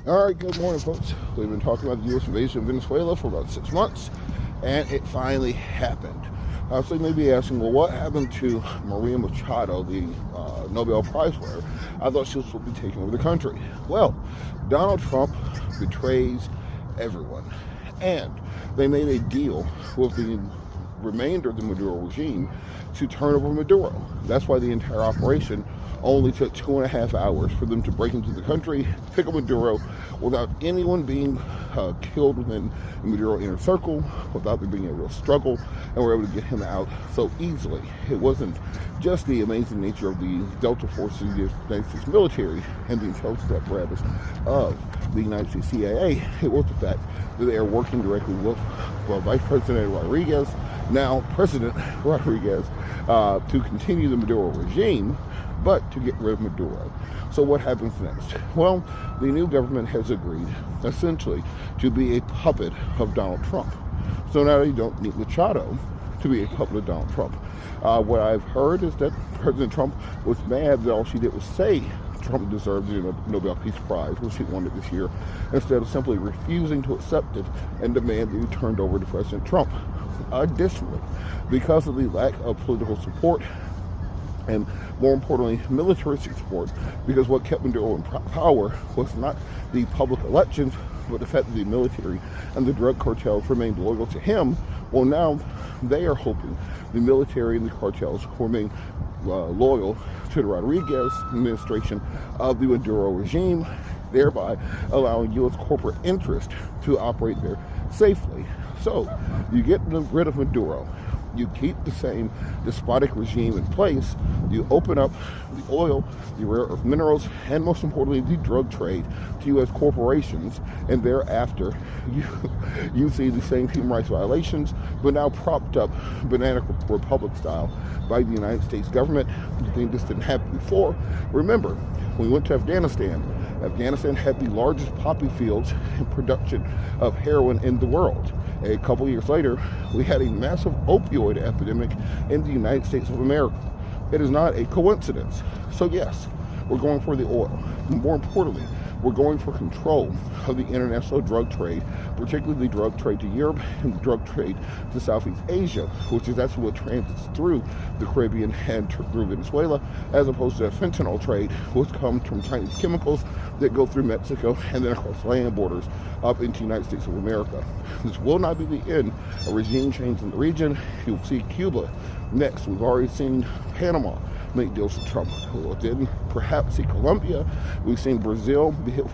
All right, good morning, folks. We've been talking about the U.S. invasion of Venezuela for about 6 months, and it finally happened. So you may be asking, well, what happened to Maria Machado, the Nobel Prize winner? I thought she was supposed to be taking over the country. Well, Donald Trump betrays everyone, and they made a deal with the remainder of the Maduro regime to turn over Maduro. That's why the entire operation only took 2.5 hours for them to break into the country, pick up Maduro without anyone being killed within the Maduro inner circle, without there being a real struggle, and we're able to get him out so easily. It wasn't just the amazing nature of the Delta Forces of the United States military and the intelligence apparatus of the United States CIA. It was the fact that they are working directly with Vice President Rodriguez, now President Rodriguez, to continue the Maduro regime, but to get rid of Maduro. So what happens next? Well, the new government has agreed, essentially, to be a puppet of Donald Trump. So now they don't need Machado to be a puppet of Donald Trump. What I've heard is that President Trump was mad that all she did was say Trump deserved the Nobel Peace Prize, which he wanted this year, instead of simply refusing to accept it and demand that he turned over to President Trump. Additionally, because of the lack of political support, and more importantly, militaristic support, because what kept Maduro in power was not the public elections, but the fact that the military and the drug cartels remained loyal to him. Well, now they are hoping the military and the cartels remain loyal to the Rodriguez administration of the Maduro regime, thereby allowing U.S. corporate interest to operate there safely. So you get rid of Maduro, you keep the same despotic regime in place, you open up the oil, the rare earth minerals, and most importantly, the drug trade to U.S. corporations, and thereafter you see the same human rights violations, but now propped up banana republic style by the United States government. The thing this didn't happen before. Remember, when we went to Afghanistan had the largest poppy fields and production of heroin in the world. A couple years later, we had a massive opioid epidemic in the United States of America. It is not a coincidence. So yes, we're going for the oil. More importantly, we're going for control of the international drug trade, particularly the drug trade to Europe and the drug trade to Southeast Asia, which is actually what transits through the Caribbean and through Venezuela, as opposed to the fentanyl trade, which comes from Chinese chemicals that go through Mexico and then across land borders up into the United States of America. This will not be the end of regime change in the region. You'll see Cuba next. We've already seen Panama make deals with Trump. We'll then perhaps see Colombia. We've seen Brazil be hit with